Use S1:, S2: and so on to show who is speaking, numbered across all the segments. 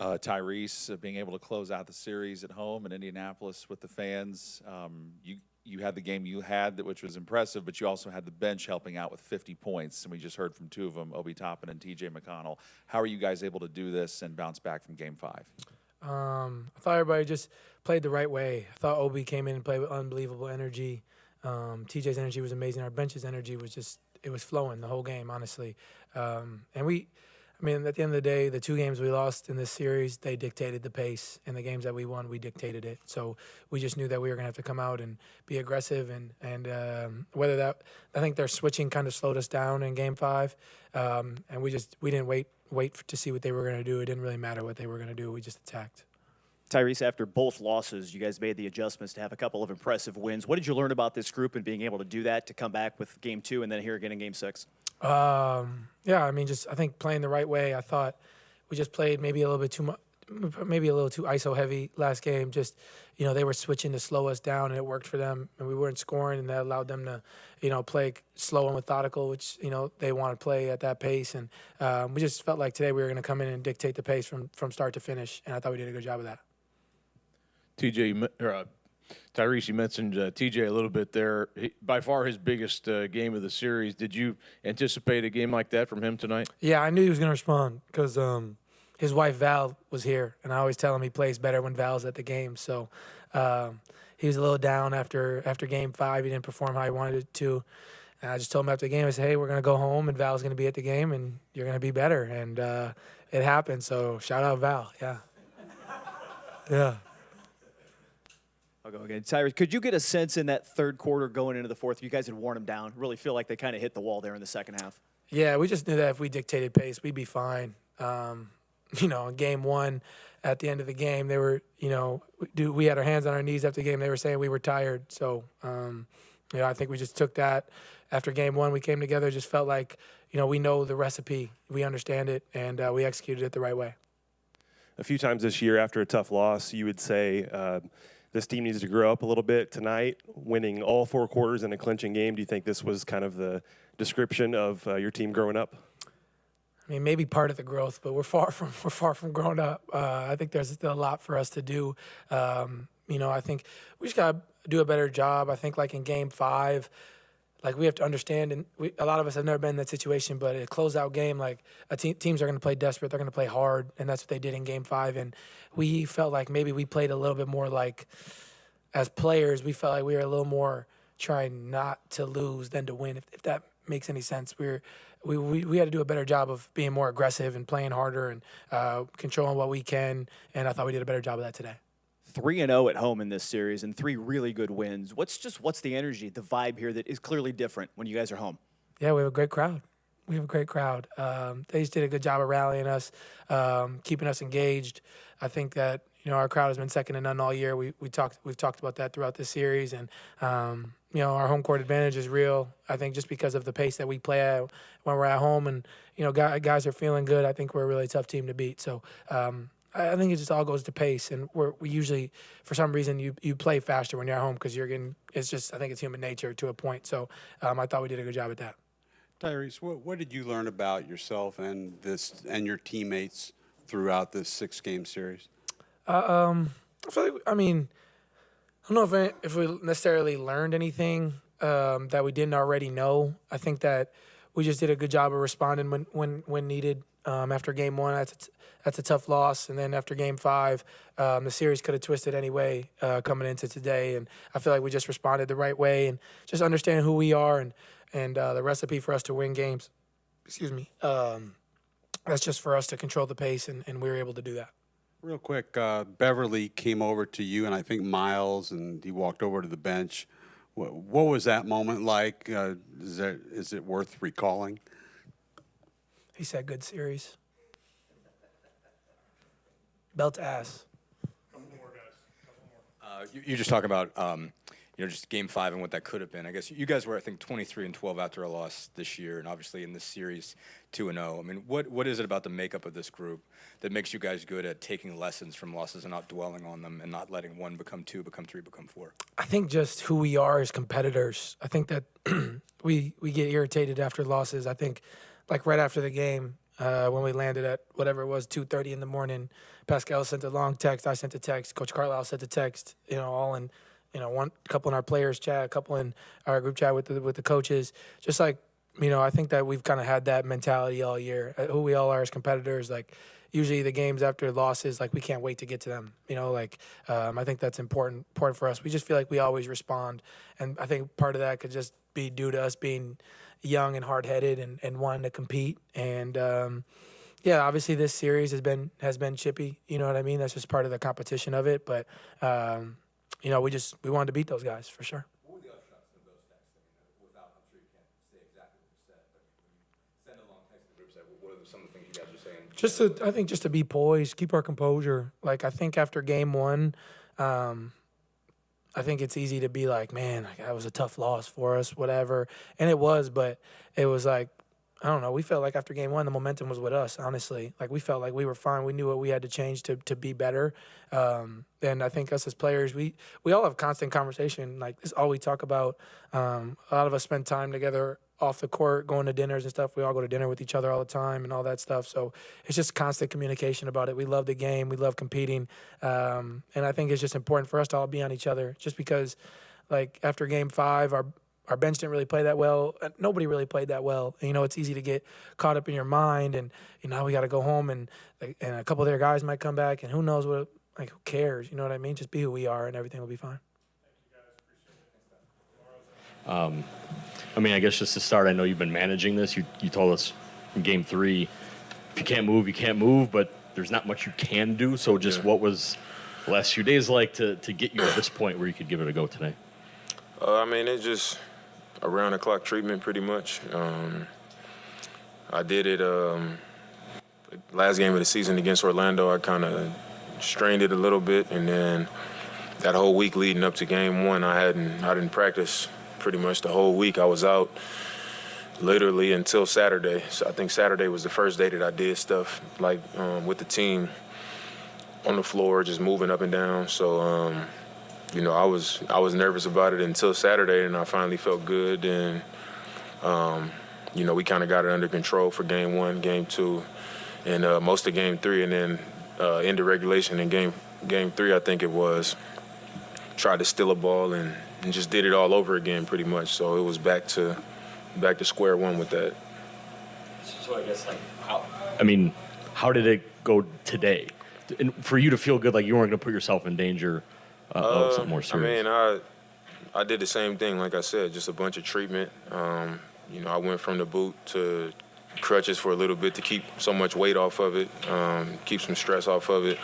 S1: Tyrese being able to close out the series at home in Indianapolis with the fans. You had the game you had, which was impressive, but you also had the bench helping out with 50 points, and we just heard from two of them, Obi Toppin and T.J. McConnell. How are you guys able to do this and bounce back from Game 5?
S2: I thought everybody just played the right way. I thought Obi came in and played with unbelievable energy. TJ's energy was amazing. Our bench's energy was just, it was flowing the whole game, honestly. I mean, at the end of the day, the two games we lost in this series, they dictated the pace. And the games that we won, we dictated it. So we just knew that we were going to have to come out and be aggressive. And whether that, I think their switching kind of slowed us down in Game 5. And we didn't wait to see what they were going to do. It didn't really matter what they were going to do. We just attacked.
S3: Tyrese, after both losses, you guys made the adjustments to have a couple of impressive wins. What did you learn about this group and being able to do that to come back with Game 2 and then here again in Game 6?
S2: Yeah, I mean, I think playing the right way. I thought we just played maybe a little bit too much, maybe a little too ISO heavy last game. Just, they were switching to slow us down, and it worked for them. And we weren't scoring, and that allowed them to, play slow and methodical, which, they want to play at that pace. And we just felt like today we were going to come in and dictate the pace from start to finish, and I thought we did a good job of that.
S4: Tyrese, you mentioned TJ a little bit there. By far his biggest game of the series. Did you anticipate a game like that from him tonight?
S2: Yeah, I knew he was going to respond because his wife Val was here, and I always tell him he plays better when Val's at the game. So he was a little down after Game 5. He didn't perform how he wanted to. And I just told him after the game, I said, hey, we're going to go home, and Val's going to be at the game, and you're going to be better. And it happened. So shout out Val. Yeah. Yeah.
S3: I'll go again. Tyrese, could you get a sense in that third quarter going into the fourth? You guys had worn them down. Really feel like they kind of hit the wall there in the second half.
S2: Yeah, we just knew that if we dictated pace, we'd be fine. In Game 1, at the end of the game, they were, we had our hands on our knees after the game. They were saying we were tired. So, I think we just took that. After Game 1, we came together, just felt like, we know the recipe. We understand it, and we executed it the right way.
S5: A few times this year after a tough loss, you would say this team needs to grow up a little bit tonight, winning all 4 quarters in a clinching game. Do you think this was kind of the description of your team growing up?
S2: I mean, maybe part of the growth, but we're far from grown up. I think there's still a lot for us to do. I think we just got to do a better job. I think like in Game 5, like we have to understand, and a lot of us have never been in that situation, but a closeout game, like teams are going to play desperate, they're going to play hard, and that's what they did in Game 5. And we felt like maybe we played a little bit more like, as players, we felt like we were a little more trying not to lose than to win, if that makes any sense. We had to do a better job of being more aggressive and playing harder and controlling what we can, and I thought we did a better job of that today.
S3: 3-0 at home in this series and 3 really good wins. What's the energy, the vibe here that is clearly different when you guys are home?
S2: Yeah, we have a great crowd. They just did a good job of rallying us, keeping us engaged. I think that our crowd has been second to none all year. We've talked about that throughout this series, and our home court advantage is real. I think just because of the pace that we play at when we're at home, and guys are feeling good. I think we're a really tough team to beat. So. I think it just all goes to pace, and we usually, for some reason, you play faster when you're at home because it's just, I think it's human nature to a point. So I thought we did a good job at that.
S6: Tyrese, what did you learn about yourself and your teammates throughout this 6-game series?
S2: I feel like, I don't know if we necessarily learned anything that we didn't already know. I think that we just did a good job of responding when needed. After Game 1, that's a tough loss, and then after Game 5, the series could have twisted anyway coming into today, and I feel like we just responded the right way and just understanding who we are and the recipe for us to win games. Excuse me. That's just for us to control the pace, and we were able to do that.
S6: Real quick, Beverly came over to you, and I think Miles, and he walked over to the bench. What was that moment like? Is it worth recalling?
S2: He said, good series. Belt to ass.
S7: Couple more, guys. You're just talking about, just Game 5 and what that could have been. I guess you guys were, I think, 23-12 after a loss this year, and obviously in this series, 2-0. I mean, what is it about the makeup of this group that makes you guys good at taking lessons from losses and not dwelling on them and not letting 1 become 2, become 3, become 4?
S2: I think just who we are as competitors. I think that we get irritated after losses. I think, like right after the game, when we landed at whatever it was, 2:30 in the morning. Pascal sent a long text. I sent a text. Coach Carlisle sent a text. All in, one couple in our players chat, a couple in our group chat with the coaches. Just like, I think that we've kind of had that mentality all year. Who we all are as competitors. Like, usually the games after losses, like, we can't wait to get to them. I think that's important for us. We just feel like we always respond, and I think part of that could just be due to us being young and hard-headed and wanting to compete. And obviously this series has been chippy. You know what I mean? That's just part of the competition of it. But we wanted to beat those guys for sure.
S1: What were the upshots of those texts? Without, I'm sure you can't say exactly what you said, but when you send a long text to the group, what are some of the things you guys are saying?
S2: I think just to be poised, keep our composure. Like, I think after game one, I think it's easy to be like, man, that was a tough loss for us, whatever. And it was, but it was like, I don't know. We felt like after game one, the momentum was with us, honestly. Like, we felt like we were fine. We knew what we had to change to be better. And I think us as players, we all have constant conversation. Like, this is all we talk about. A lot of us spend time together off the court, going to dinners and stuff. We all go to dinner with each other all the time and all that stuff. So it's just constant communication about it. We love the game. We love competing. And I think it's just important for us to all be on each other, just because, like, after game 5, our bench didn't really play that well. Nobody really played that well. And, it's easy to get caught up in your mind, and now we got to go home, and a couple of their guys might come back, and who knows what, like, who cares? You know what I mean? Just be who we are, and everything will be fine.
S8: I guess just to start, I know you've been managing this. You told us in game 3, if you can't move, you can't move, but there's not much you can do. So just what was the last few days like to get you to this point where you could give it a go today?
S9: It's just around-the-clock treatment pretty much. I did it last game of the season against Orlando. I kind of strained it a little bit, and then that whole week leading up to game 1, I didn't practice pretty much the whole week. I was out literally until Saturday. So I think Saturday was the first day that I did stuff like with the team on the floor, just moving up and down. So I was nervous about it until Saturday, and I finally felt good. And we kind of got it under control for game 1, game 2, and most of game 3, and then into regulation in game 3, I think it was. Tried to steal a ball and just did it all over again pretty much. So it was back to square one with that.
S8: So I guess, like, how did it go today? And for you to feel good, like you weren't going to put yourself in danger of something more serious?
S9: I did the same thing, like I said, just a bunch of treatment. I went from the boot to crutches for a little bit to keep so much weight off of it, keep some stress off of it.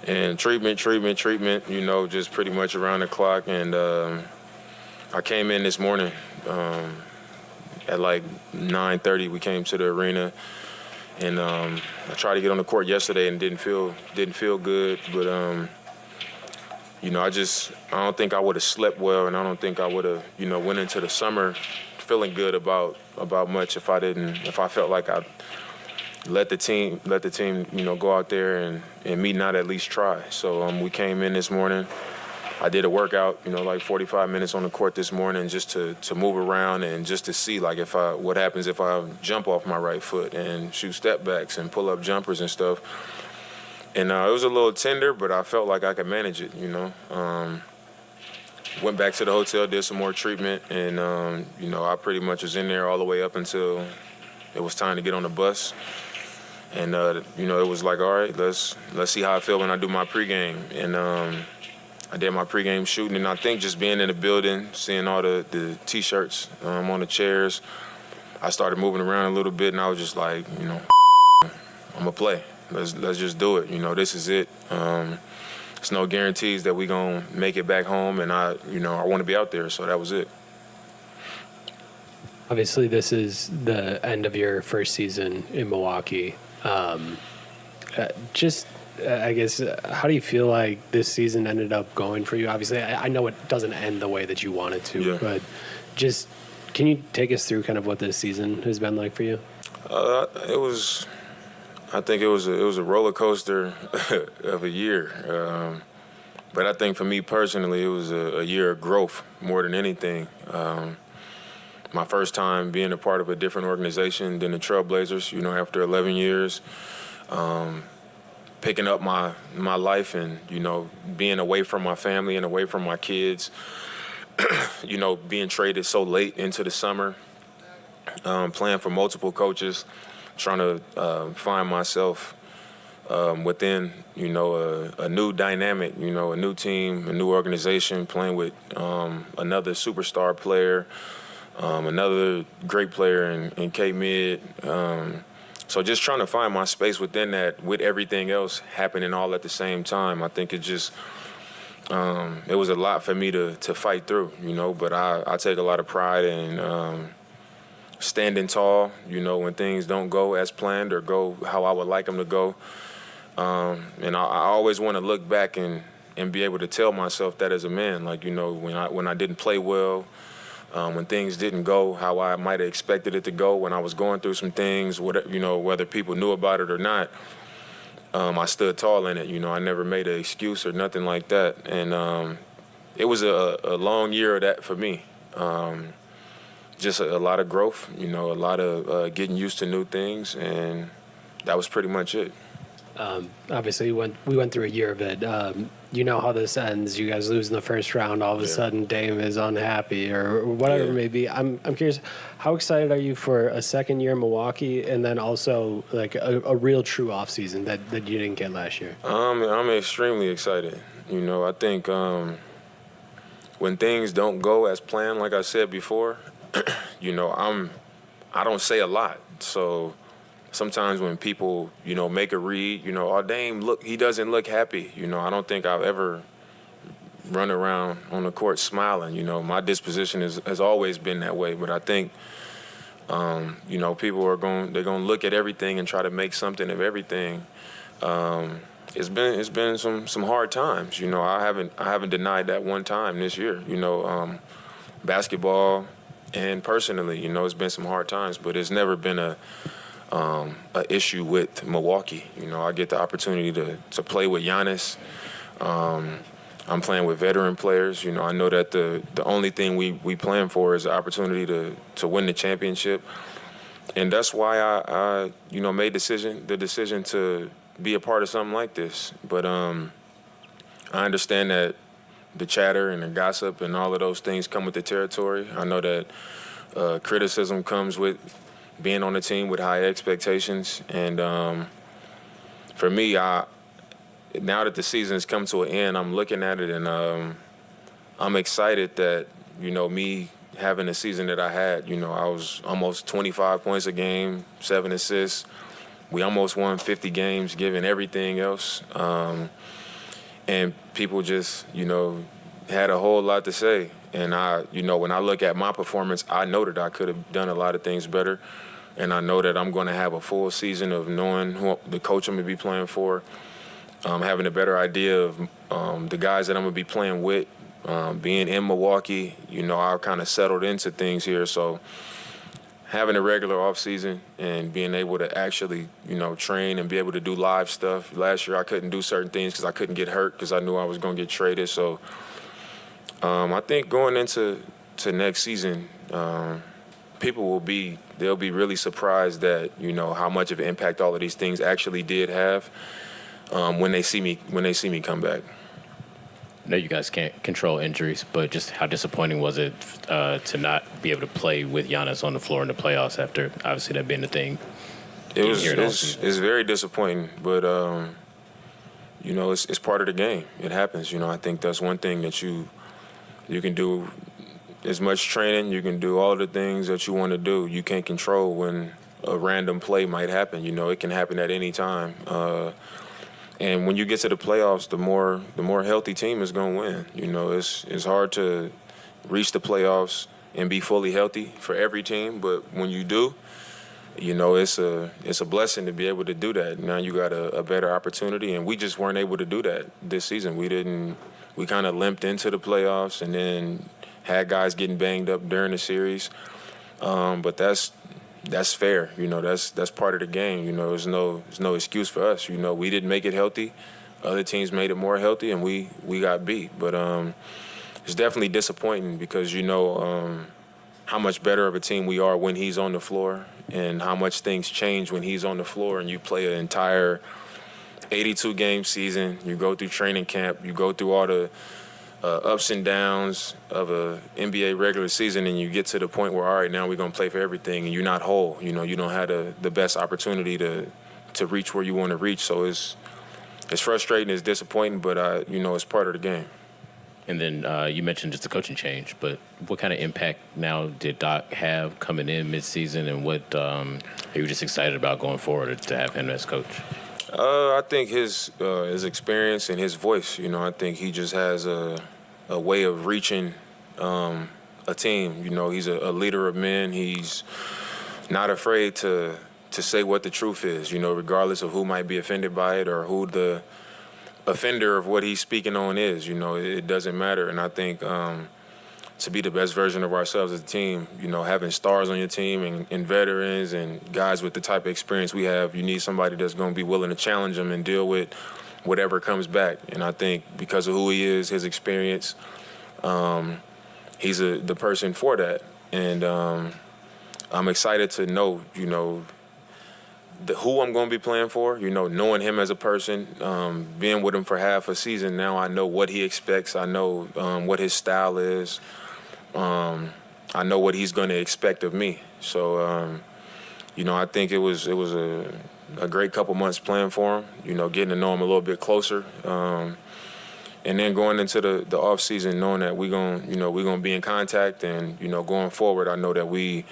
S9: And treatment, just pretty much around the clock. And I came in this morning at like 9:30. We came to the arena, and I tried to get on the court yesterday and didn't feel good. But I don't think I would have slept well, and I don't think I would have went into the summer feeling good about much if I felt like I let the team go out there and me not at least try. So we came in this morning. I did a workout, like 45 minutes on the court this morning, just to move around and just to see like what happens if I jump off my right foot and shoot step backs and pull up jumpers and stuff. And it was a little tender, but I felt like I could manage it. Went back to the hotel, did some more treatment, and I pretty much was in there all the way up until it was time to get on the bus. And, it was like, all right, let's see how I feel when I do my pregame. And I did my pregame shooting, and I think just being in the building, seeing all the T-shirts on the chairs, I started moving around a little bit, and I was just like, I'm going to play. Let's just do it. This is it. There's no guarantees that we're going to make it back home, and I want to be out there, so that was it.
S10: Obviously, this is the end of your first season in Milwaukee. I guess, how do you feel like this season ended up going for you? Obviously, I know it doesn't end the way that you want it to, but just can you take us through kind of what this season has been like for you?
S9: I think it was a roller coaster of a year. But I think for me personally, it was a year of growth more than anything. my first time being a part of a different organization than the Trailblazers, you know, after 11 years. Picking up my life and, you know, being away from my family and away from my kids, you know, being traded so late into the summer, playing for multiple coaches, trying to find myself within, you know, a new dynamic, you know, a new team, a new organization, playing with another superstar player, another great player in K-Mid. So just trying to find my space within that with everything else happening all at the same time. I think it just, it was a lot for me to fight through, you know, but I take a lot of pride in standing tall, you know, when things don't go as planned or go how I would like them to go. And I always want to look back and be able to tell myself that as a man, like, you know, when I didn't play well, when things didn't go how I might have expected it to go, when I was going through some things, you know, whether people knew about it or not, I stood tall in it. You know, I never made an excuse or nothing like that. And it was a long year of that for me. Just a lot of growth, you know, a lot of getting used to new things, and that was pretty much it.
S10: Obviously, we went through a year of it. You know how this ends. You guys lose in the first round. All of a sudden, Dame is unhappy or whatever it may be. I'm curious, how excited are you for a second year in Milwaukee and then also like a real true offseason that you didn't get last year?
S9: I'm extremely excited. You know, I think when things don't go as planned, like I said before, you know, I don't say a lot. So sometimes when people, you know, make a read, you know, oh, Dame, look, he doesn't look happy. You know, I don't think I've ever run around on the court smiling. You know, my disposition has always been that way. But I think, you know, people they're going to look at everything and try to make something of everything. It's been some hard times. You know, I haven't denied that one time this year. You know, basketball and personally, you know, it's been some hard times, but it's never been a issue with Milwaukee. You know, I get the opportunity to play with Giannis. I'm playing with veteran players. You know, I know that the only thing we plan for is the opportunity to win the championship. And that's why I you know, made the decision to be a part of something like this. But I understand that the chatter and the gossip and all of those things come with the territory. I know that criticism comes with being on a team with high expectations. And for me, now that the season's come to an end, I'm looking at it and I'm excited that, you know, me having the season that I had, you know, I was almost 25 points a game, 7 assists. We almost won 50 games, given everything else. And people just, you know, had a whole lot to say. And you know, when I look at my performance, I know that I could have done a lot of things better. And I know that I'm going to have a full season of knowing the coach I'm going to be playing for, having a better idea of the guys that I'm going to be playing with, being in Milwaukee. You know, I kind of settled into things here. So having a regular offseason and being able to actually, you know, train and be able to do live stuff. Last year I couldn't do certain things because I couldn't get hurt because I knew I was going to get traded. So I think going into next season, they'll be really surprised that, you know, how much of an impact all of these things actually did have when they see me come back.
S8: I know you guys can't control injuries, but just how disappointing was it to not be able to play with Giannis on the floor in the playoffs after obviously that being the thing?
S9: It's very disappointing, but you know, it's part of the game. It happens. You know, I think that's one thing that you can do as much training, you can do all the things that you want to do. You can't control when a random play might happen. You know, it can happen at any time. And when you get to the playoffs, the more healthy team is going to win. You know, it's hard to reach the playoffs and be fully healthy for every team, but when you do, you know, it's a blessing to be able to do that. Now you got a better opportunity, and we just weren't able to do that this season. We kind of limped into the playoffs and then had guys getting banged up during the series. But that's fair. You know, that's part of the game. You know, there's no excuse for us. You know, we didn't make it healthy. Other teams made it more healthy, and we got beat. But it's definitely disappointing because, you know, how much better of a team we are when he's on the floor and how much things change when he's on the floor and you play an entire 82-game season. You go through training camp. You go through all the ups and downs of a NBA regular season, and you get to the point where, all right, now we're going to play for everything, and you're not whole. You know, you don't have the best opportunity to reach where you want to reach. So it's frustrating, it's disappointing, but, you know, it's part of the game.
S8: And then you mentioned just the coaching change, but what kind of impact now did Doc have coming in midseason, and what are you just excited about going forward to have him as coach?
S9: I think his experience and his voice, you know, I think he just has a way of reaching a team. You know, he's a leader of men. He's not afraid to say what the truth is, you know, regardless of who might be offended by it or who the offender of what he's speaking on is. You know, it doesn't matter. And I think to be the best version of ourselves as a team, you know, having stars on your team and veterans and guys with the type of experience we have, you need somebody that's going to be willing to challenge them and deal with whatever comes back. And I think because of who he is, his experience, he's the person for that. And I'm excited to know, you know, who I'm going to be playing for, you know, knowing him as a person, being with him for half a season. Now I know what he expects. I know what his style is. I know what he's going to expect of me. So, you know, I think it was a great couple months playing for him, you know, getting to know him a little bit closer. And then going into the off season, knowing that we're going to be in contact, and, you know, going forward, I know that we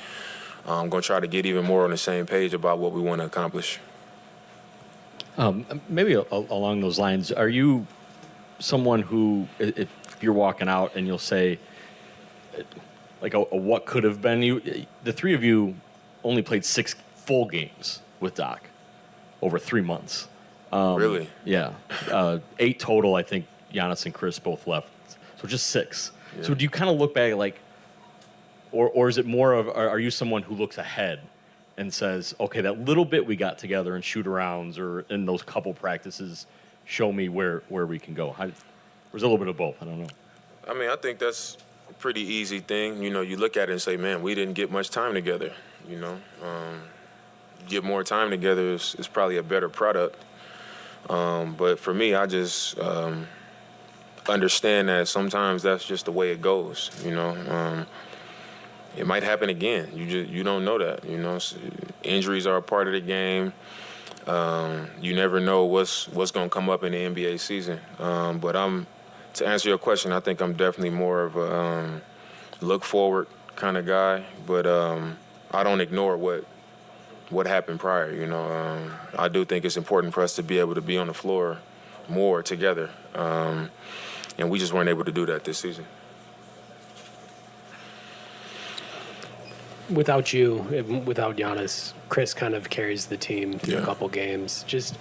S9: going to try to get even more on the same page about what we want to accomplish.
S8: Maybe along those lines, are you someone who, if you're walking out and you'll say, like a what could have been, the three of you only played 6 full games with Doc over 3 months.
S9: Really?
S8: Yeah. 8 total, I think Giannis and Chris both left. So just 6. Yeah. So do you kind of look back like, or is it more of, are you someone who looks ahead and says, okay, that little bit we got together in shoot-arounds or in those couple practices, show me where we can go? Or is it a little bit of both? I don't know.
S9: I mean, I think that's a pretty easy thing. You know, you look at it and say, man, we didn't get much time together, you know. Get more time together is probably a better product. But for me, I just understand that sometimes that's just the way it goes, you know. It might happen again. You don't know that, you know. So injuries are a part of the game. You never know what's going to come up in the NBA season. But to answer your question, I think I'm definitely more of a look forward kind of guy. But I don't ignore what happened prior, you know. I do think it's important for us to be able to be on the floor more together. And we just weren't able to do that this season.
S10: Without you, without Giannis, Chris kind of carries the team through a couple games. Just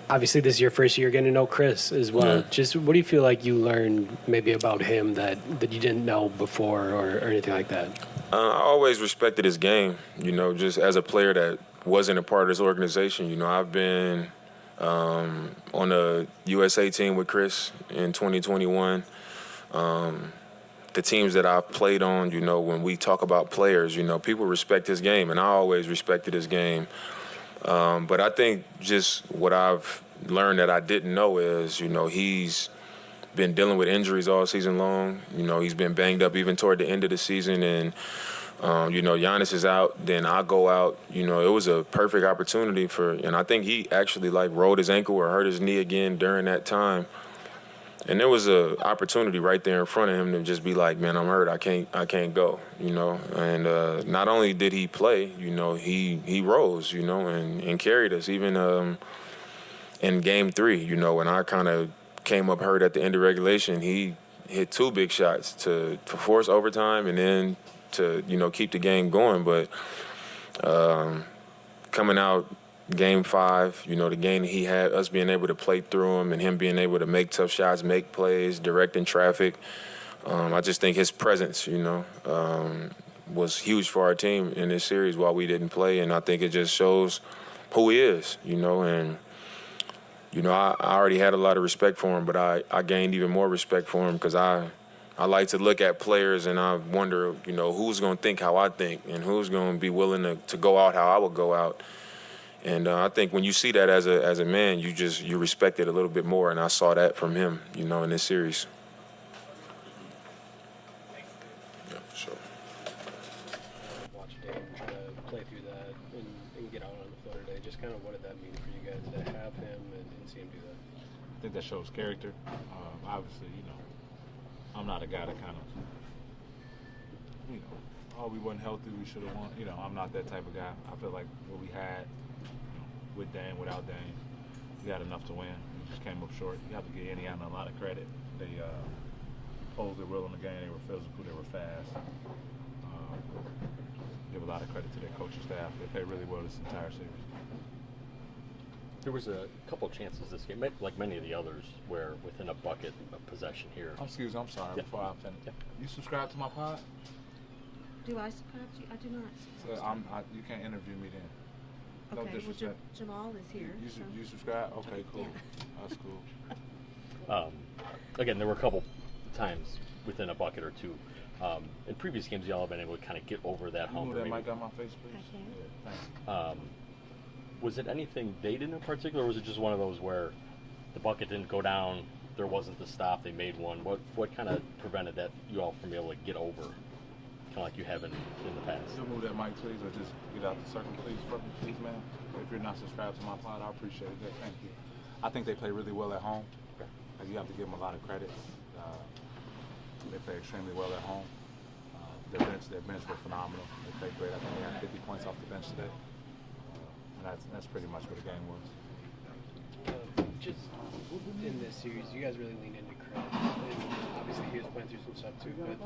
S10: obviously, this is your first year getting to know Chris as well. Yeah. Just what do you feel like you learned maybe about him that you didn't know before or anything like that?
S9: I always respected his game, you know, just as a player that wasn't a part of this organization. You know, I've been on the USA team with Chris in 2021. The teams that I've played on, you know, when we talk about players, you know, people respect his game, and I always respected his game. But I think just what I've learned that I didn't know is, you know, he's been dealing with injuries all season long. You know, he's been banged up even toward the end of the season. And, you know, Giannis is out, then I go out. You know, it was a perfect opportunity and I think he actually, like, rolled his ankle or hurt his knee again during that time. And there was an opportunity right there in front of him to just be like, man, I'm hurt. I can't go, you know. And not only did he play, you know, he rose, you know, and carried us. Even in Game 3, you know, when I kind of came up hurt at the end of regulation, he hit 2 big shots to force overtime and then to, you know, keep the game going. But coming out Game 5, you know, the game he had, us being able to play through him and him being able to make tough shots, make plays, directing traffic. I just think his presence, you know, was huge for our team in this series while we didn't play. And I think it just shows who he is, you know. And, you know, I already had a lot of respect for him, but I gained even more respect for him because I I like to look at players and I wonder, you know, who's going to think how I think and who's going to be willing to go out how I would go out. And I think when you see that as a man, you respect it a little bit more. And I saw that from him, you know, in this series. Yeah, for sure.
S10: Watch Dame try to play through that and get out on the floor today. Just kind of what did that mean for you guys to have him and see him do that?
S11: I think that shows character. Obviously, you know, I'm not a guy that kind of, you know, oh, we wasn't healthy, we should have won. You know, I'm not that type of guy. I feel like what we had, you know, with Dame, without Dame, we had enough to win. We just came up short. You have to give Indiana a lot of credit. They posed their will in the game. They were physical. They were fast. Give a lot of credit to their coaching staff. They played really well this entire series.
S8: There was a couple chances this game, like many of the others, where within a bucket of possession here.
S11: I'm sorry,
S8: Yeah.
S11: before I finish.
S8: Yeah.
S11: You subscribe to my pod?
S12: Do I subscribe to you? I do not.
S11: So you can't interview me then. No
S12: Okay, well,
S11: disrespect.
S12: Jamal is here. so-
S11: You subscribe? Okay, cool.
S12: Yeah.
S11: That's cool.
S8: Again, there were a couple times within a bucket or two. In previous games, y'all have been able to kind of get over that
S11: You
S8: hump.
S11: move
S8: or
S11: that
S8: maybe-
S11: mic on my face, please?
S12: I can.
S11: Yeah, thanks.
S8: Was it anything they did in particular, or was it just one of those where the bucket didn't go down, there wasn't the stop, they made one? What kind of prevented that you all from being able to get over, kind of like you have in the past?
S11: You'll move that mic, please, or just get out the circle, please, for me, please, man. If you're not subscribed to my pod, I appreciate it. Thank you. I think they play really well at home. Like, you have to give them a lot of credit. They play extremely well at home. Their bench were phenomenal. They played great. I think they had 50 points off the bench today. And that's pretty much what the game was.
S10: Just in this series, you guys really leaned into Chris. And obviously, he was playing through some stuff too. But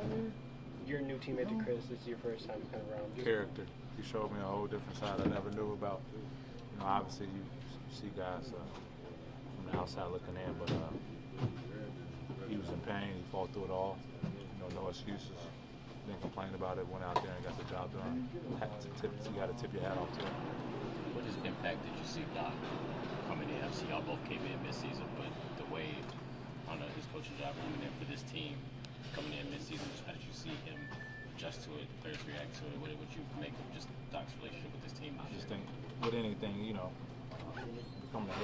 S10: your new teammate to Chris, this is your first time kind of around.
S11: Character. He showed me a whole different side I never knew about. You know, obviously you see guys from the outside looking in, but he was in pain. He fought through it all. You know, no excuses. Didn't complain about it. Went out there and got the job done. You got to tip your hat off to him.
S13: What impact did you see Doc coming in? Obviously, y'all both came in mid-season, but the way his coaching job coming in for this team, coming in mid-season, how did you see him adjust to it, players react to it? What would you make of just Doc's relationship with this team?
S11: I just think with anything, you know, becoming a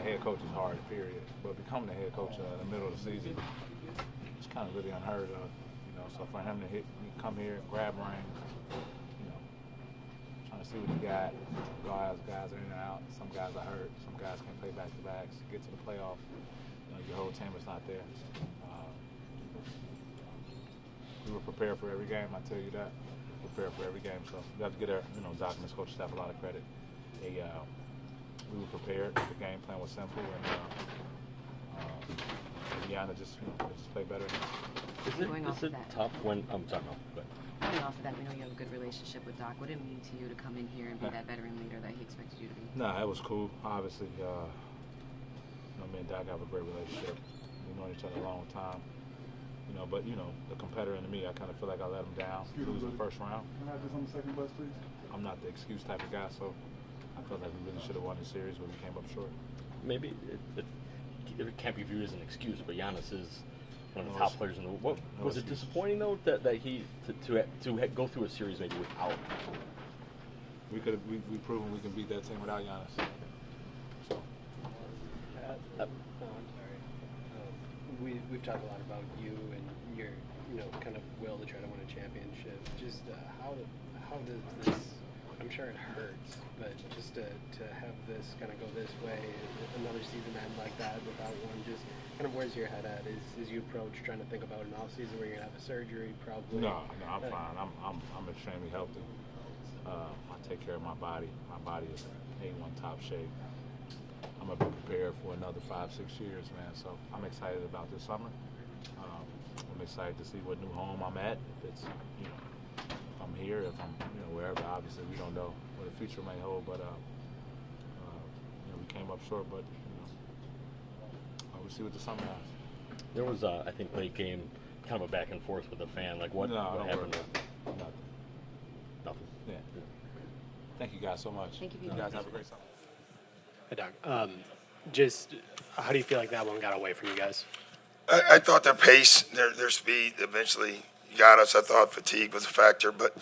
S11: head coach is hard, period. But becoming a head coach in the middle of the season, it's kind of really unheard of. You know, so for him to come here, grab ring, you know, trying to see what he got. Guys are in and out. Some guys are hurt. Some guys can't play back-to-backs. Get to the playoff, you know, your whole team is not there. We were prepared for every game. I tell you that. Prepared for every game. So you have to get Doc and his coaching staff a lot of credit. We were prepared. The game plan was simple, and Indiana just played better.
S8: Is it tough when I'm sorry, no, go ahead.
S12: Going off of that, we know you have a good relationship with Doc. What did it mean to you to come in here and be that veteran leader that he expected you to be?
S11: Nah, it was cool. Obviously, me and Doc have a great relationship. We've known each other a long time. You know, but the competitor in me, I kind of feel like I let him down. Lose the first round.
S14: Can I have this on the second bus, please?
S11: I'm not the excuse type of guy, so I felt like we really should have won the series, but we came up short.
S8: Maybe it can't be viewed as an excuse, but Giannis is one of the top players in the world. Was it disappointing though that he to go through a series maybe without?
S11: We've proven we can beat that team without Giannis. So.
S10: I'm sorry. We've talked a lot about you and your kind of will to try to win a championship. Just how does this? I'm sure it hurts, but just to have this kind of go this way, another season end like that without one, just kind of where's your head at? Is you approach trying to think about an off season where you're gonna have a surgery probably?
S11: No, I'm fine. I'm extremely healthy. I take care of my body. My body is A1 top shape. I'm gonna be prepared for another 5-6 years, man. So I'm excited about this summer. I'm excited to see what new home I'm at. If it's if I'm here, if I'm wherever. Obviously, we don't know what the future may hold, but we came up short. But we'll see what the summer has.
S8: There was I think late game kind of a back and forth with the fan. Like what happened? Nothing.
S11: Yeah. Thank you guys so much.
S12: Thank you.
S11: You guys have a great summer.
S10: Hey, Doc. Just how do you feel like that one got away from you guys?
S14: I thought their pace, their speed eventually got us. I thought fatigue was a factor, but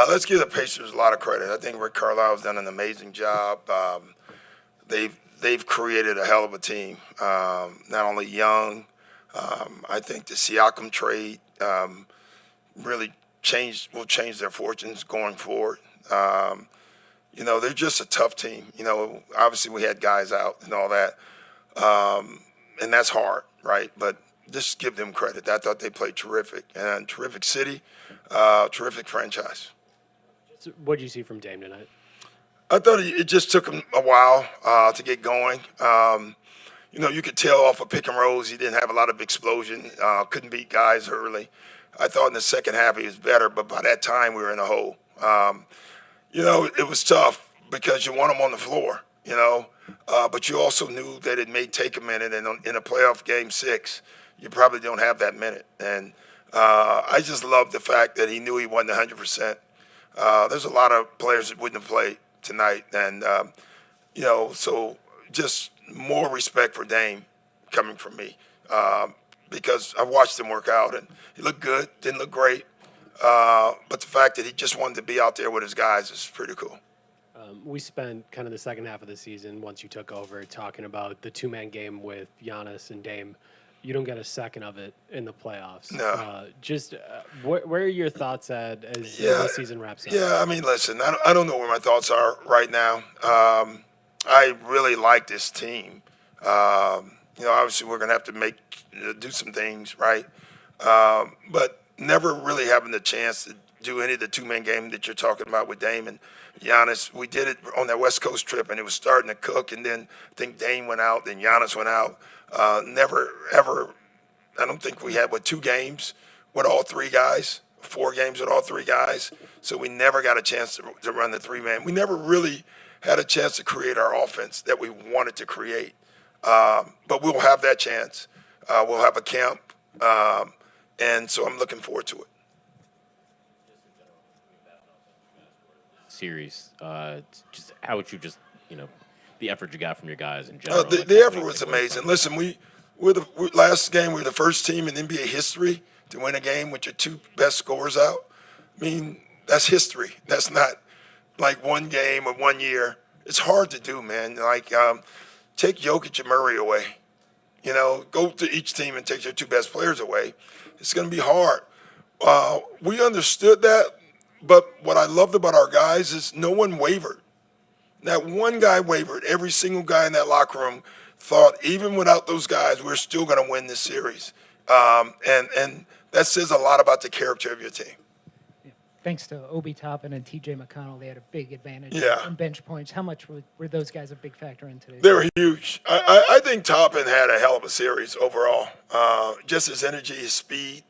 S14: let's give the Pacers a lot of credit. I think Rick Carlisle has done an amazing job. They've created a hell of a team. Not only young, I think the Siakam trade really will change their fortunes going forward. They're just a tough team. Obviously we had guys out and all that, and that's hard, right? But just give them credit. I thought they played terrific, and terrific city, terrific franchise.
S10: So what did you see from Dame tonight?
S14: I thought it just took him a while to get going. You could tell off of pick and rolls he didn't have a lot of explosion, couldn't beat guys early. I thought in the second half he was better, but by that time we were in a hole. It was tough because you want him on the floor, but you also knew that it may take a minute, and in a playoff game 6, you probably don't have that minute. And I just love the fact that he knew he wasn't 100%. There's a lot of players that wouldn't have played tonight, and so just more respect for Dame coming from me because I watched him work out, and he looked good, didn't look great, but the fact that he just wanted to be out there with his guys is pretty cool.
S10: We spent kind of the second half of the season, once you took over, talking about the two-man game with Giannis and Dame. You don't get a second of it in the playoffs.
S14: No.
S10: Where are your thoughts at as the season wraps up?
S14: Yeah, I mean, listen, I don't know where my thoughts are right now. I really like this team. Obviously we're going to have to do some things, right? But never really having the chance to do any of the two-man game that you're talking about with Dame and Giannis. We did it on that West Coast trip, and it was starting to cook, and then I think Dame went out, then Giannis went out. Never, ever, I don't think we had, 2 games with all 3 guys, 4 games with all 3 guys. So we never got a chance to run the 3-man. We never really had a chance to create our offense that we wanted to create. But we'll have that chance. We'll have a camp, and so I'm looking forward to it.
S13: Series, just how would you the effort you got from your guys in general?
S14: The effort was amazing. Listen, last game we were the first team in NBA history to win a game with your 2 best scorers out. I mean, that's history. That's not like one game or 1 year. It's hard to do, man. Take Jokic and Murray away. Go to each team and take their 2 best players away. It's going to be hard. We understood that, but what I loved about our guys is no one wavered. Not one guy wavered. Every single guy in that locker room thought, even without those guys, we're still going to win this series. And that says a lot about the character of your team.
S15: Thanks to Obi Toppin and T.J. McConnell, they had a big advantage in bench points. How much were those guys a big factor in today?
S14: They were huge. I think Toppin had a hell of a series overall. Just his energy, his speed,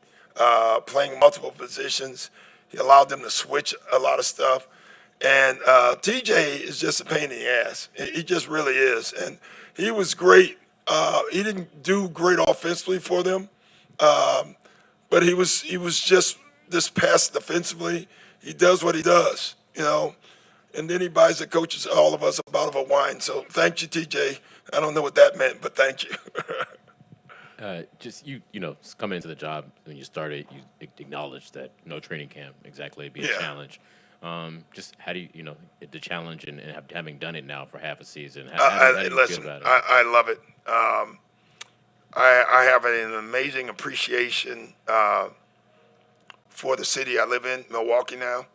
S14: playing multiple positions. He allowed them to switch a lot of stuff. And TJ is just a pain in the ass. He just really is. And he was great. He didn't do great offensively for them, but he was just this pass defensively. He does what he does, and then he buys the coaches, all of us, a bottle of wine. So thank you, TJ. I don't know what that meant, but thank you.
S8: Just coming into the job when you started, you acknowledged that no training camp exactly be a challenge. Just how do you the challenge and having done it now for half a season? How do you feel about it?
S14: I love it. I have an amazing appreciation for the city I live in, Milwaukee now.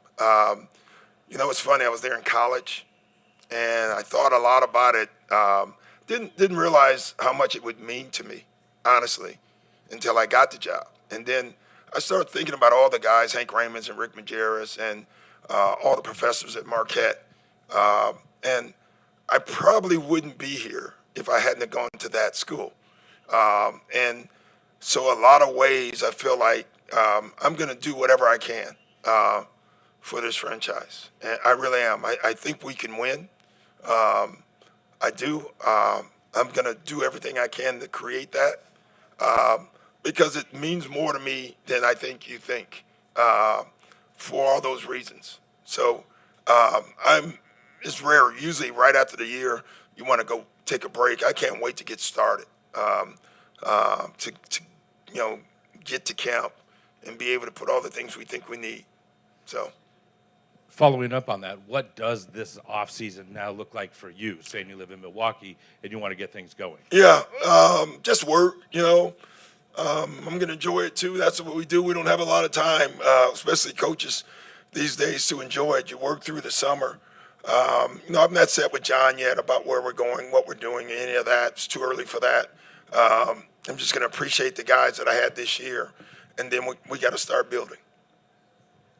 S14: It's funny. I was there in college, and I thought a lot about it. Didn't realize how much it would mean to me, honestly, until I got the job. And then I started thinking about all the guys, Hank Raymonds and Rick Majerus, and all the professors at Marquette. And I probably wouldn't be here if I hadn't have gone to that school. And so a lot of ways I feel like I'm going to do whatever I can for this franchise. And I really am. I think we can win. I do. I'm going to do everything I can to create that because it means more to me than I think you think for all those reasons. So it's rare. Usually right after the year, you want to go take a break. I can't wait to get started. to get to camp and be able to put all the things we think we need. So.
S16: Following up on that, what does this offseason now look like for you, saying you live in Milwaukee and you want to get things going?
S14: Yeah, just work, I'm going to enjoy it too. That's what we do. We don't have a lot of time, especially coaches these days, to enjoy it. You work through the summer. I'm not set with John yet about where we're going, what we're doing, any of that. It's too early for that. I'm just going to appreciate the guys that I had this year, and then we got to start building.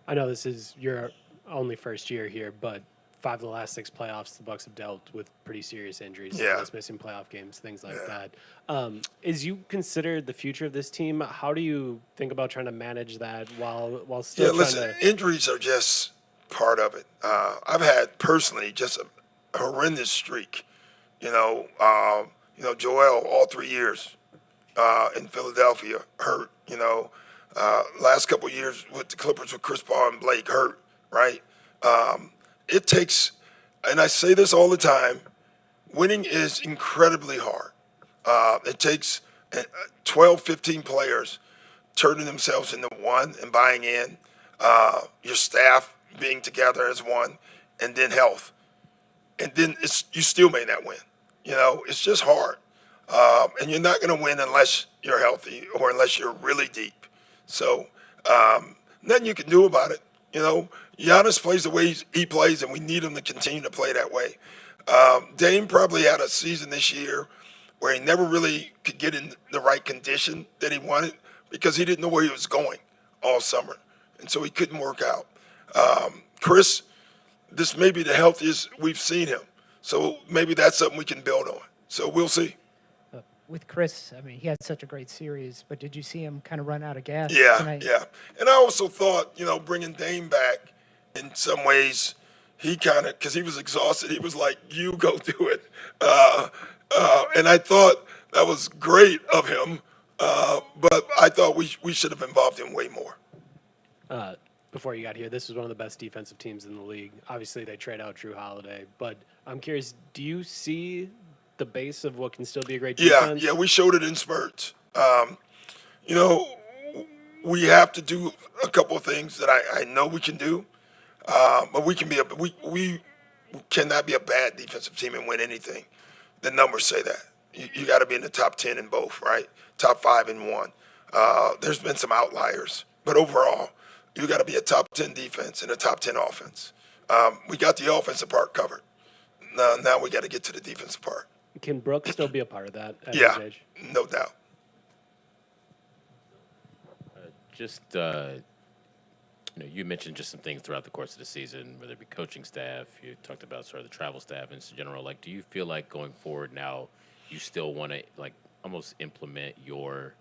S10: I know this is your only first year here, but 5 of the last 6 playoffs, the Bucks have dealt with pretty serious injuries.
S14: Yeah.
S10: Missing playoff games, things like that. As you consider the future of this team, how do you think about trying to manage that while still trying to...
S14: Injuries are just part of it. I've had personally just a horrendous streak. Joel, all 3 years in Philadelphia, hurt. Last couple of years with the Clippers with Chris Paul and Blake, hurt, right? It takes, and I say this all the time, winning is incredibly hard. It takes 12, 15 players turning themselves into one and buying in, your staff being together as one, and then health. And then you still may not win. It's just hard. And you're not going to win unless you're healthy or unless you're really deep. So nothing you can do about it. Giannis plays the way he plays, and we need him to continue to play that way. Dame probably had a season this year where he never really could get in the right condition that he wanted because he didn't know where he was going all summer, and so he couldn't work out. Chris, this may be the healthiest we've seen him, so maybe that's something we can build on. So we'll see.
S15: With Chris, he had such a great series, but did you see him kind of run out of gas tonight?
S14: Yeah. And I also thought, bringing Dame back, in some ways, he kind of, because he was exhausted, he was like, you go do it. And I thought that was great of him, but I thought we should have involved him way more.
S10: Before you got here, this was one of the best defensive teams in the league. Obviously, they trade out Drew Holiday, but I'm curious, do you see the base of what can still be a great defense?
S14: Yeah, we showed it in spurts. We have to do a couple of things that I know we can do, but we cannot be a bad defensive team and win anything. The numbers say that. You got to be in the top 10 in both, right? Top 5 in one. There's been some outliers, but overall, you got to be a top 10 defense and a top 10 offense. We got the offensive part covered. Now we got to get to the defensive part.
S10: Can Brooks still be a part of that at his age?
S14: No doubt.
S13: You mentioned just some things throughout the course of the season, whether it be coaching staff, you talked about sort of the travel staff in general. Like, do you feel like going forward now you still want to, like, almost implement your,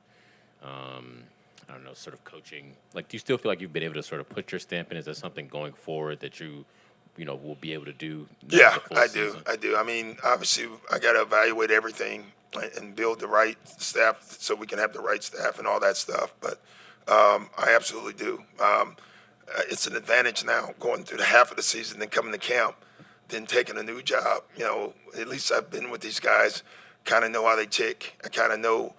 S13: sort of coaching? Like, do you still feel like you've been able to sort of put your stamp in? Is there something going forward that you will be able to do?
S14: Yeah, I do. Obviously, I got to evaluate everything and build the right staff so we can have the right staff and all that stuff. But I absolutely do. It's an advantage now going through the half of the season, then coming to camp, then taking a new job. At least I've been with these guys, kind of know how they tick. I kind of know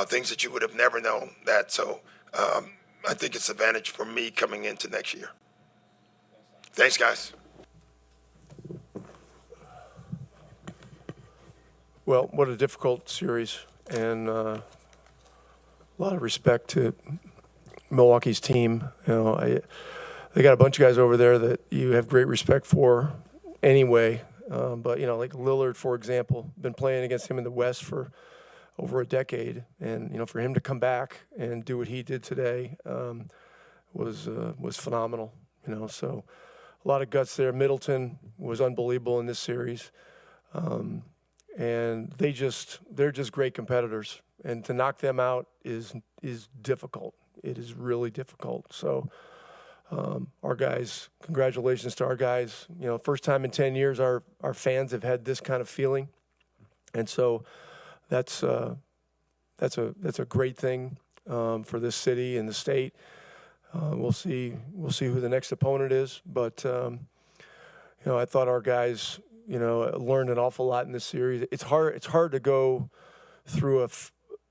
S14: things that you would have never known that. So I think it's an advantage for me coming into next year. Thanks, guys.
S17: Well, what a difficult series, and a lot of respect to Milwaukee's team. They got a bunch of guys over there that you have great respect for anyway. But like Lillard, for example, been playing against him in the West for over a decade, and for him to come back and do what he did today was phenomenal. So a lot of guts there. Middleton was unbelievable in this series. And they're just great competitors, and to knock them out is difficult. It is really difficult. So our guys, congratulations to our guys. First time in 10 years our fans have had this kind of feeling, and so that's a great thing for this city and the state. We'll see who the next opponent is, but I thought our guys learned an awful lot in this series. It's hard to go through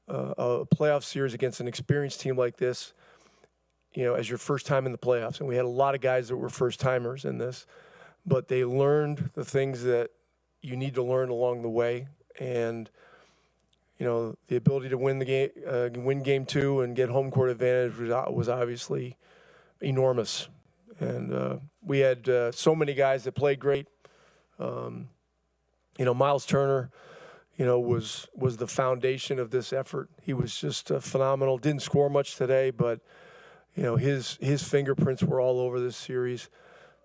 S17: a playoff series against an experienced team like this, as your first time in the playoffs. And we had a lot of guys that were first timers in this, but they learned the things that you need to learn along the way. And, the ability to win the game, win game 2 and get home court advantage was obviously enormous. And we had so many guys that played great. Miles Turner, was the foundation of this effort. He was just phenomenal. Didn't score much today, but his fingerprints were all over this series.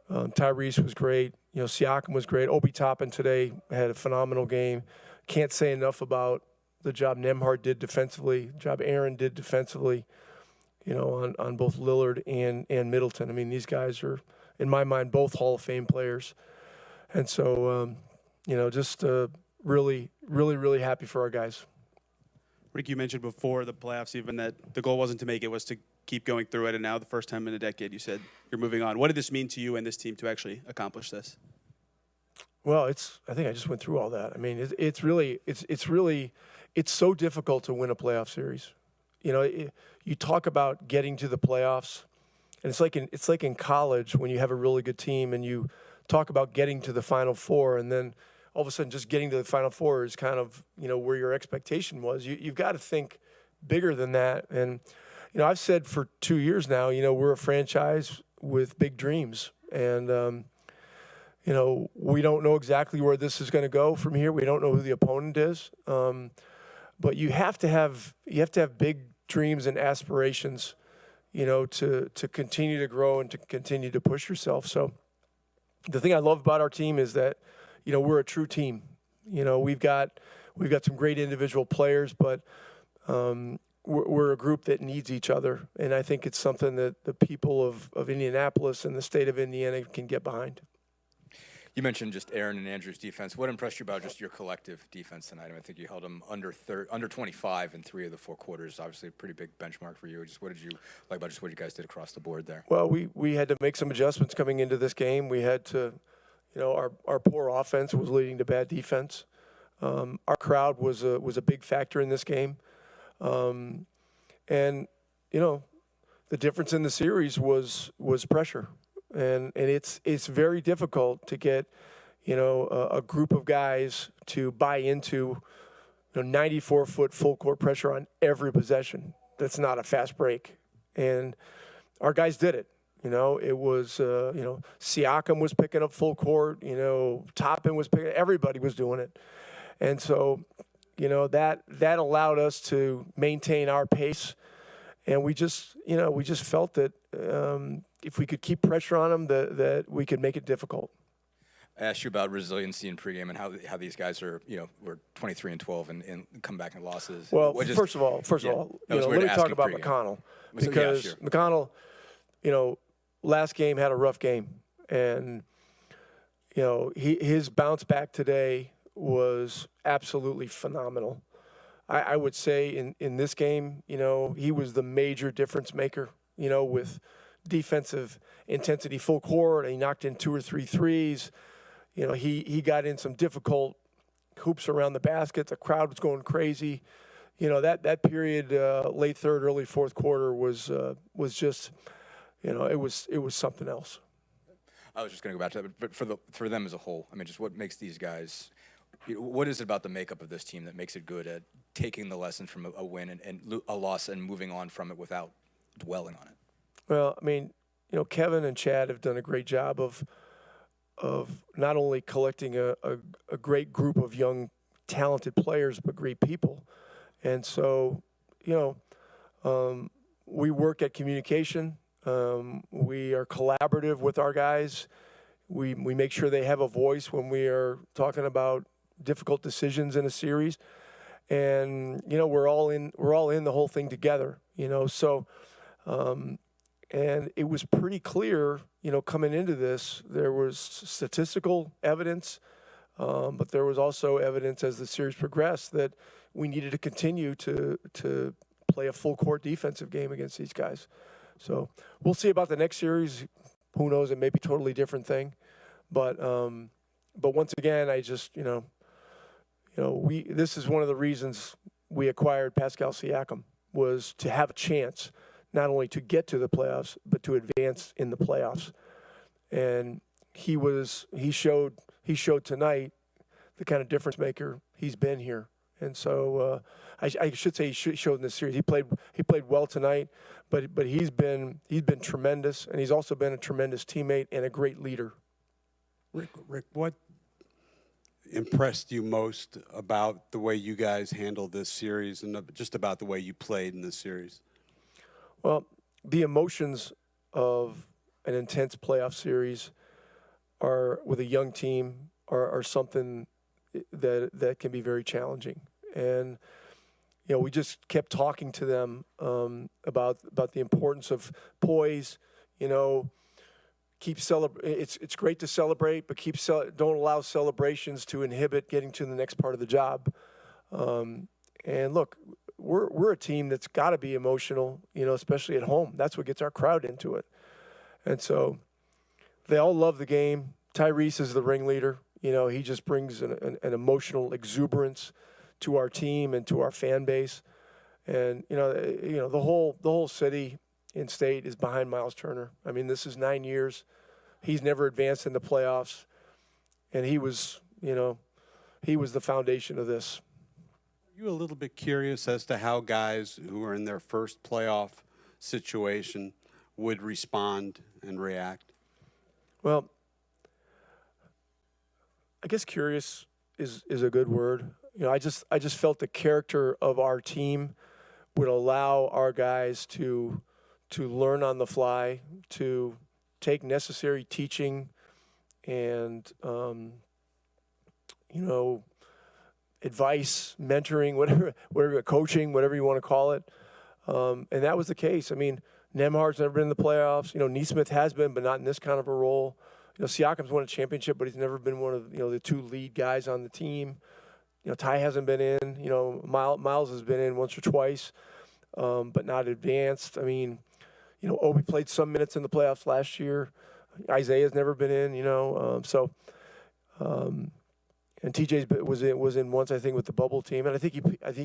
S17: Tyrese was great. Siakam was great. Obi Toppin today had a phenomenal game. Can't say enough about the job Nembhard did defensively, the job Aaron did defensively, on both Lillard and Middleton. I mean, these guys are, in my mind, both Hall of Fame players. And so, just really, really, really happy for our guys.
S18: Rick, you mentioned before the playoffs even that the goal wasn't to make it, was to keep going through it. And now the first time in a decade, you said you're moving on. What did this mean to you and this team to actually accomplish this?
S17: Well, I think I just went through all that. I mean, it's so difficult to win a playoff series. You talk about getting to the playoffs, and it's like in college when you have a really good team and you talk about getting to the Final Four, and then all of a sudden just getting to the Final Four is kind of, where your expectation was. You've got to think bigger than that. And, I've said for 2 years now, we're a franchise with big dreams. And, we don't know exactly where this is going to go from here. We don't know who the opponent is. But you have to have big dreams and aspirations, to continue to grow and to continue to push yourself. So the thing I love about our team is that, we're a true team. We've got some great individual players, but we're a group that needs each other. And I think it's something that the people of Indianapolis and the state of Indiana can get behind.
S7: You mentioned just Aaron and Andrew's defense. What impressed you about just your collective defense tonight? I think you held them under 25 in 3 of the 4 quarters. Obviously, a pretty big benchmark for you. Just what did you like about just what you guys did across the board there?
S17: Well, we had to make some adjustments coming into this game. We had to, our poor offense was leading to bad defense. Our crowd was a big factor in this game, and the difference in the series was pressure. And it's very difficult to get, a group of guys to buy into, 94-foot full court pressure on every possession. That's not a fast break. And our guys did it. It was, Siakam was picking up full court, Toppin was picking, everybody was doing it. And so, that allowed us to maintain our pace. And we just felt that if we could keep pressure on them, that we could make it difficult.
S7: I asked you about resiliency in pregame and how these guys are, were 23-12 and come back in losses.
S17: Well, first of all, let me talk about McConnell, because McConnell, last game had a rough game, and his bounce back today was absolutely phenomenal. I would say in this game, he was the major difference maker, with defensive intensity full court. And he knocked in 2 or 3 threes. He got in some difficult hoops around the basket. The crowd was going crazy. That period, late third, early fourth quarter was just, it was something else.
S7: I was just going to go back to that, but for them as a whole, I mean, just what makes these guys, what is it about the makeup of this team that makes it good at taking the lessons from a win and a loss and moving on from it without dwelling on it?
S17: Well, I mean, Kevin and Chad have done a great job of not only collecting a great group of young, talented players, but great people. And so, we work at communication. We are collaborative with our guys. We make sure they have a voice when we are talking about difficult decisions in a series. And, we're all in the whole thing together, so, and it was pretty clear, coming into this, there was statistical evidence, but there was also evidence as the series progressed that we needed to continue to play a full court defensive game against these guys. So we'll see about the next series. Who knows? It may be a totally different thing, but once again, I just, this is one of the reasons we acquired Pascal Siakam was to have a chance not only to get to the playoffs, but to advance in the playoffs. And he showed tonight the kind of difference maker he's been here. And so I should say he showed in this series. He played well tonight, but he's been tremendous, and he's also been a tremendous teammate and a great leader.
S6: Rick, what impressed you most about the way you guys handled this series and just about the way you played in this series?
S17: Well, the emotions of an intense playoff series are with a young team are something that can be very challenging. And we just kept talking to them about the importance of poise. It's great to celebrate, but don't allow celebrations to inhibit getting to the next part of the job. And look, we're a team that's got to be emotional, especially at home. That's what gets our crowd into it. And so they all love the game. Tyrese is the ringleader. He just brings an emotional exuberance to our team and to our fan base. And the whole city and state is behind Miles Turner. I mean, this is 9 years. He's never advanced in the playoffs, and he was the foundation of this.
S6: Are you a little bit curious as to how guys who are in their first playoff situation would respond and react?
S17: Well, I guess curious is a good word. I just felt the character of our team would allow our guys to learn on the fly, to take necessary teaching and advice, mentoring, whatever, coaching, whatever you want to call it. And that was the case. I mean, Nembhard's never been in the playoffs. Nesmith has been, but not in this kind of a role. Siakam's won a championship, but he's never been one of the two lead guys on the team. Ty hasn't been in. Miles has been in once or twice, but not advanced. I mean, Obi played some minutes in the playoffs last year. Isaiah's never been in. And TJ was in once, I think, with the bubble team, and I think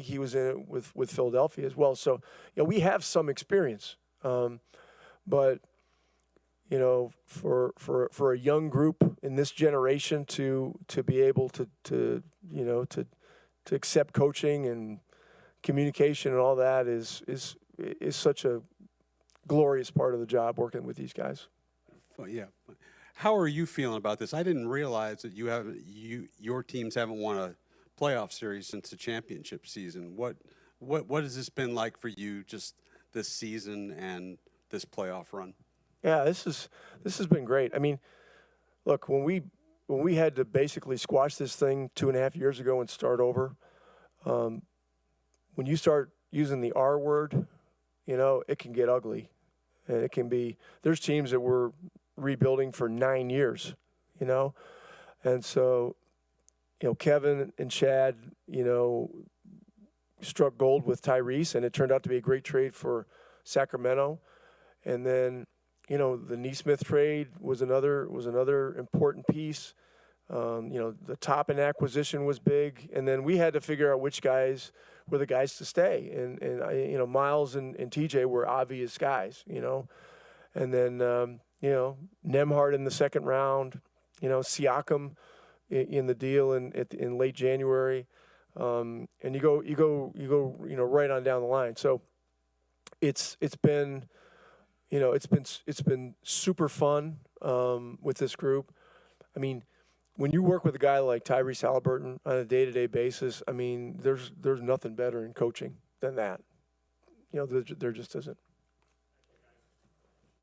S17: he was in it with Philadelphia as well. So we have some experience, but for a young group in this generation to be able to accept coaching and communication and all that is such a glorious part of the job working with these guys.
S6: Well, yeah. How are you feeling about this? I didn't realize that your teams haven't won a playoff series since the championship season. What has this been like for you, just this season and this playoff run?
S17: Yeah, this has been great. I mean, look, when we had to basically squash this thing 2.5 years ago and start over, when you start using the R word, it can get ugly. And it can be, there's teams that were rebuilding for 9 years, And so, Kevin and Chad, struck gold with Tyrese, and it turned out to be a great trade for Sacramento. And then, the Nesmith trade was another important piece. The Toppin acquisition was big, and then we had to figure out which guys were the guys to stay. And Miles and TJ were obvious guys, And then, Nembhard in the second round, Siakam in the deal in late January, and you go right on down the line. So it's been super fun with this group. I mean, when you work with a guy like Tyrese Haliburton on a day-to-day basis, I mean, there's nothing better in coaching than that. There just isn't.